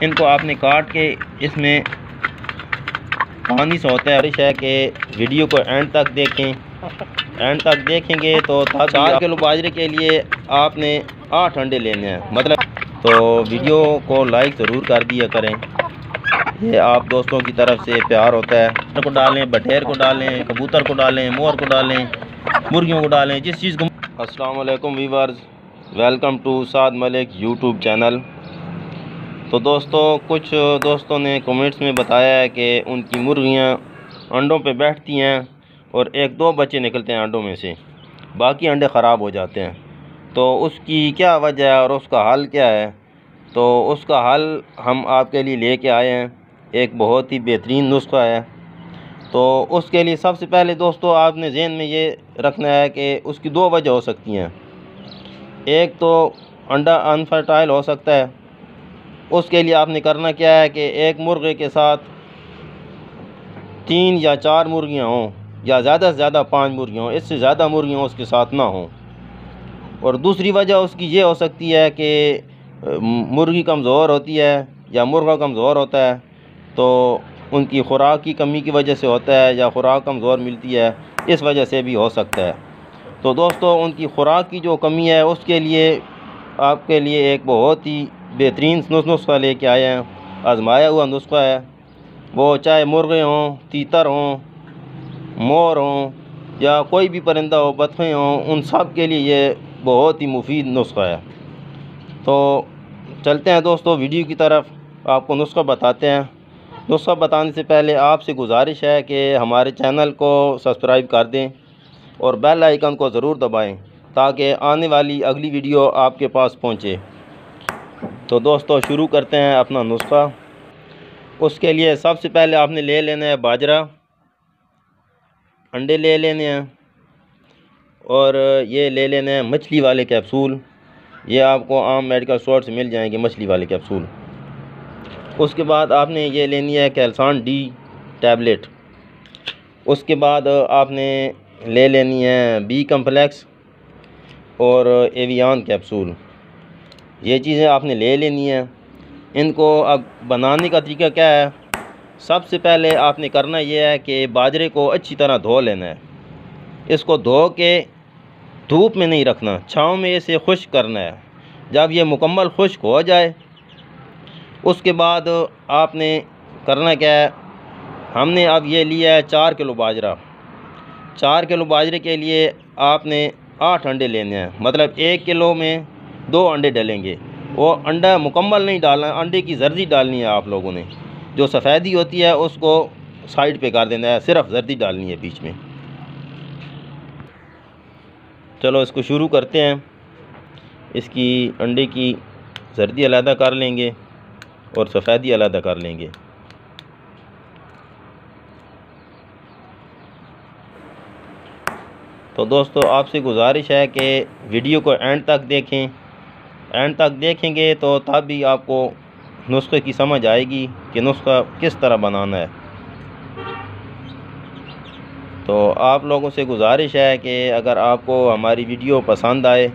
इनको आपने काट के इसमें पानी से होता है। है कि वीडियो को एंड तक देखें, एंड तक देखेंगे तो 4 किलो बाजरे के लिए आपने 8 अंडे लेने हैं मतलब। तो वीडियो को लाइक ज़रूर कर दिया करें, ये आप दोस्तों की तरफ से प्यार होता है। को डालें, बटेर को डालें, कबूतर को डालें, मोर को डालें, मुर्गियों को डालें, जिस चीज़ को। अस्सलाम वालेकुम viewers, welcome to Saad Malik YouTube channel. तो दोस्तों, कुछ दोस्तों ने कमेंट्स में बताया है कि उनकी मुर्गियां अंडों पे बैठती हैं और 1-2 बच्चे निकलते हैं अंडों में से, बाकी अंडे ख़राब हो जाते हैं। तो उसकी क्या वजह है और उसका हल क्या है? तो उसका हल हम आपके लिए लेके आए हैं। एक बहुत ही बेहतरीन नुस्खा है। तो उसके लिए सबसे पहले दोस्तों आपने ज़हन में ये रखना है कि उसकी 2 वजह हो सकती हैं। एक तो अंडा अनफर्टाइल हो सकता है। उसके लिए आपने करना क्या है कि एक मुर्गे के साथ 3 या 4 मुर्गियां हों, या ज़्यादा से ज़्यादा 5 मुर्गियां हों, इससे ज़्यादा मुर्गियां उसके साथ ना हों। और दूसरी वजह उसकी ये हो सकती है कि मुर्गी कमज़ोर होती है या मुर्गा कमज़ोर होता है, तो उनकी खुराक की कमी की वजह से होता है, या खुराक कमज़ोर मिलती है, इस वजह से भी हो सकता है। तो दोस्तों, उनकी खुराक की जो कमी है उसके लिए आपके लिए एक बहुत ही बेहतरीन नुस्खा लेके आए हैं। आजमाया हुआ नुस्खा है। वो चाहे मुर्गे हों, तीतर हों, मोर हों, या कोई भी परिंदा हो, बतखें हों, उन सब के लिए ये बहुत ही मुफीद नुस्खा है। तो चलते हैं दोस्तों वीडियो की तरफ, आपको नुस्खा बताते हैं। नुस्खा बताने से पहले आपसे गुजारिश है कि हमारे चैनल को सब्सक्राइब कर दें और बेल आइकन को ज़रूर दबाएं ताकि आने वाली अगली वीडियो आपके पास पहुंचे। तो दोस्तों, शुरू करते हैं अपना नुस्खा। उसके लिए सबसे पहले आपने ले लेना है बाजरा, अंडे ले लेने हैं, और ये ले लेना है मछली वाले कैप्सूल। ये आपको आम मेडिकल स्टोर से मिल जाएंगे मछली वाले कैप्सूल। उसके बाद आपने ये लेनी है कैल्सान डी टैबलेट। उसके बाद आपने ले लेनी है बी कम्प्लेक्स और एवियन कैप्सूल। ये चीज़ें आपने ले लेनी है। इनको अब बनाने का तरीका क्या है? सबसे पहले आपने करना ये है कि बाजरे को अच्छी तरह धो लेना है। इसको धो के धूप में नहीं रखना, छाँव में इसे खुश्क करना है। जब ये मुकम्मल खुश्क हो जाए उसके बाद आपने करना क्या है? हमने अब ये लिया है 4 किलो बाजरा। 4 किलो बाजरे के लिए आपने 8 अंडे लेने हैं, मतलब 1 किलो में 2 अंडे डलेंगे। वो अंडा मुकम्मल नहीं डालना, अंडे की जर्दी डालनी है आप लोगों ने। जो सफ़ेदी होती है उसको साइड पे कर देना है, सिर्फ जर्दी डालनी है बीच में। चलो इसको शुरू करते हैं। इसकी अंडे की जर्दी अलग कर लेंगे और सफ़ेदी अलग कर लेंगे। तो दोस्तों, आपसे गुजारिश है कि वीडियो को एंड तक देखें। एंड तक देखेंगे तो तब भी आपको नुस्खे की समझ आएगी कि नुस्खा किस तरह बनाना है। तो आप लोगों से गुजारिश है कि अगर आपको हमारी वीडियो पसंद आए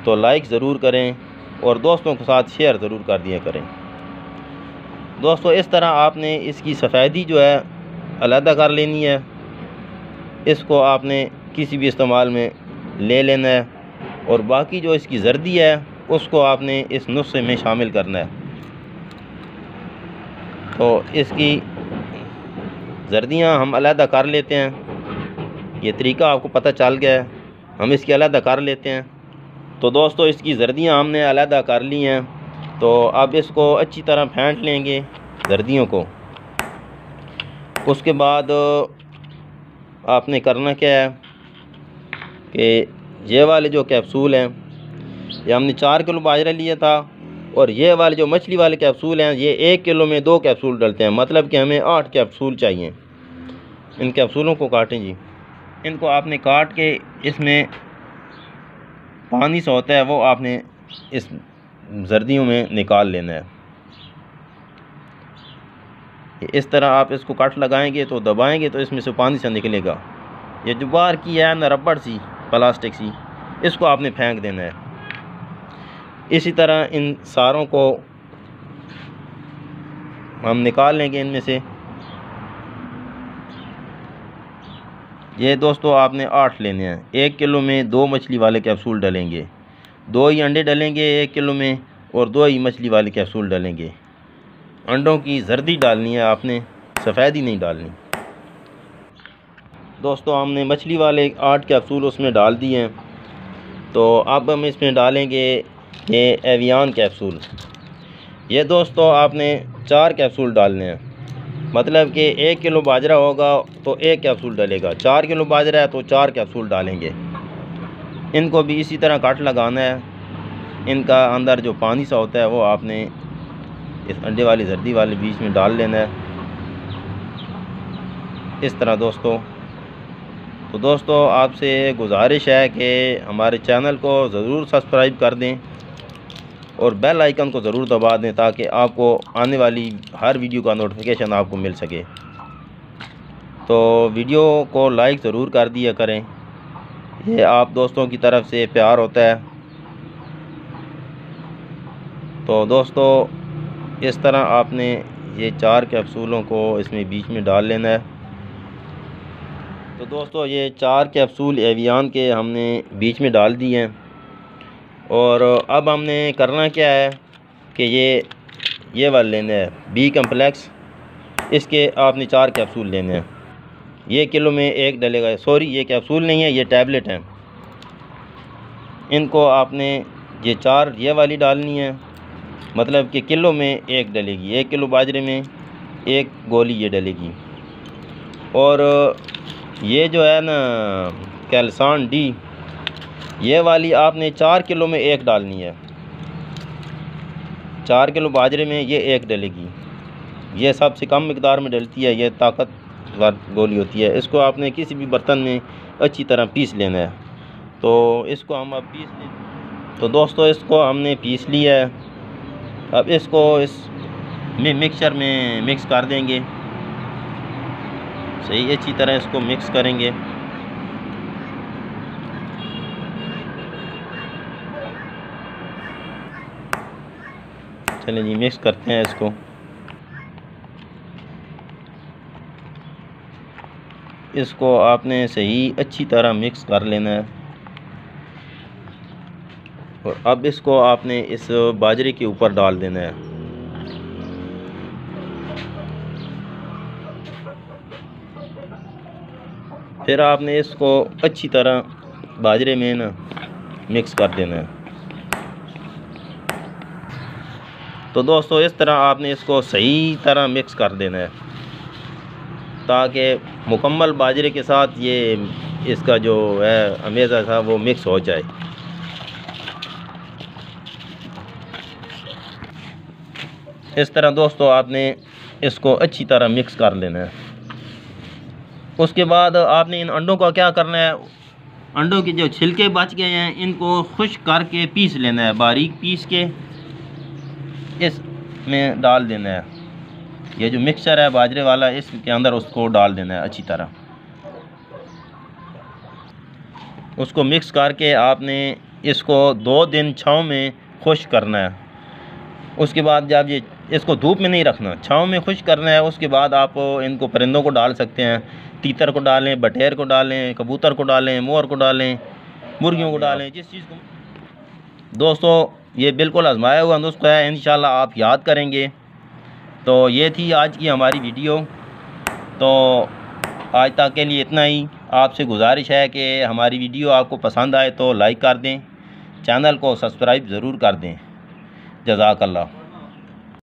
तो लाइक ज़रूर करें और दोस्तों के साथ शेयर ज़रूर कर दिया करें। दोस्तों, इस तरह आपने इसकी सफ़ेदी जो है अलग कर लेनी है। इसको आपने किसी भी इस्तेमाल में ले लेना है, और बाकी जो इसकी जर्दी है उसको आपने इस नुस्खे में शामिल करना है। तो इसकी जर्दियाँ हम अलग कर लेते हैं। ये तरीका आपको पता चल गया है, हम इसकी अलग कर लेते हैं। तो दोस्तों, इसकी जर्दियाँ हमने अलग कर ली हैं। तो अब इसको अच्छी तरह फेंट लेंगे जर्दियों को। उसके बाद आपने करना क्या है कि ये वाले जो कैप्सूल हैं, ये हमने 4 किलो बाजरा लिया था, और ये वाले जो मछली वाले कैप्सूल हैं ये 1 किलो में 2 कैप्सूल डलते हैं, मतलब कि हमें 8 कैप्सूल चाहिए। इन कैप्सूलों को काटें जी। इनको आपने काट के इसमें पानी से होता है वो आपने इस जर्दियों में निकाल लेना है। इस तरह आप इसको कट लगाएंगे तो दबाएंगे तो इसमें से पानी से निकलेगा। ये जो बाहर की है ना रबड़ सी प्लास्टिक सी, इसको आपने फेंक देना है। इसी तरह इन सारों को हम निकाल लेंगे इनमें से। ये दोस्तों आपने 8 लेने हैं। 1 किलो में 2 मछली वाले कैप्सूल डलेंगे, 2 ही अंडे डलेंगे 1 किलो में, और 2 ही मछली वाले कैप्सूल डलेंगे। अंडों की जर्दी डालनी है आपने, सफ़ेदी नहीं डालनी। दोस्तों हमने मछली वाले 8 कैप्सूल उसमें डाल दिए हैं। तो अब हम इसमें डालेंगे ये एवियन कैप्सूल। ये दोस्तों आपने 4 कैप्सूल डालने हैं, मतलब कि 1 किलो बाजरा होगा तो 1 कैप्सूल डलेगा, 4 किलो बाजरा है तो 4 कैप्सूल डालेंगे। इनको भी इसी तरह काट लगाना है। इनका अंदर जो पानी सा होता है वो आपने इस अंडे वाली जर्दी वाले बीच में डाल लेना है, इस तरह दोस्तों। तो दोस्तों आपसे गुजारिश है कि हमारे चैनल को ज़रूर सब्सक्राइब कर दें और बेल आइकन को ज़रूर दबा दें, ताकि आपको आने वाली हर वीडियो का नोटिफिकेशन आपको मिल सके। तो वीडियो को लाइक ज़रूर कर दिया करें, ये आप दोस्तों की तरफ से प्यार होता है। तो दोस्तों इस तरह आपने ये 4 कैप्सूलों को इसमें बीच में डाल लेना है। तो दोस्तों ये 4 कैप्सूल एवियन के हमने बीच में डाल दिए हैं। और अब हमने करना क्या है कि ये वाला लेना है बी कम्प्लेक्स, इसके आपने 4 कैप्सूल लेने हैं। ये किलो में 1 डलेगा, सॉरी ये कैप्सूल नहीं है, ये टैबलेट हैं। इनको आपने ये 4 ये वाली डालनी है, मतलब कि किलो में 1 डलेगी। 1 किलो बाजरे में 1 गोली ये डलेगी। और ये जो है ना कैल्सान डी, ये वाली आपने 4 किलो में 1 डालनी है। 4 किलो बाजरे में ये 1 डलेगी। ये सबसे कम मिकदार में डलती है, ये ताकतवर गोली होती है। इसको आपने किसी भी बर्तन में अच्छी तरह पीस लेना है। तो इसको हम अब पीस लें। तो दोस्तों इसको हमने पीस लिया है। अब इसको इस मिक्सचर में मिक्स कर देंगे, सही अच्छी तरह इसको मिक्स करेंगे। चलिए जी मिक्स करते हैं इसको। इसको आपने सही अच्छी तरह मिक्स कर लेना है। और अब इसको आपने इस बाजरे के ऊपर डाल देना है। फिर आपने इसको अच्छी तरह बाजरे में ना मिक्स कर देना है। तो दोस्तों इस तरह आपने इसको सही तरह मिक्स कर देना है, ताकि मुकम्मल बाजरे के साथ ये इसका जो है अमेज़ा था वो मिक्स हो जाए। इस तरह दोस्तों आपने इसको अच्छी तरह मिक्स कर लेना है। उसके बाद आपने इन अंडों का क्या करना है, अंडों के जो छिलके बच गए हैं इनको खुश्क करके पीस लेना है, बारीक पीस के इसमें डाल देना है। ये जो मिक्सचर है बाजरे वाला इसके अंदर उसको डाल देना है अच्छी तरह। उसको मिक्स करके आपने इसको 2 दिन छाँव में खुश्क करना है। उसके बाद जब ये इसको धूप में नहीं रखना, छाँव में खुश्क करना है। उसके बाद आप इनको परिंदों को डाल सकते हैं, तीतर को डालें, बटेर को डालें, कबूतर को डालें, मोर को डालें, मुर्गियों को डालें, जिस चीज़ को। दोस्तों ये बिल्कुल आजमाया हुआ नुस्खा है, इंशाल्लाह आप याद करेंगे। तो ये थी आज की हमारी वीडियो। तो आज तक के लिए इतना ही। आपसे गुजारिश है कि हमारी वीडियो आपको पसंद आए तो लाइक कर दें, चैनल को सब्सक्राइब ज़रूर कर दें। जज़ाकल्लाह।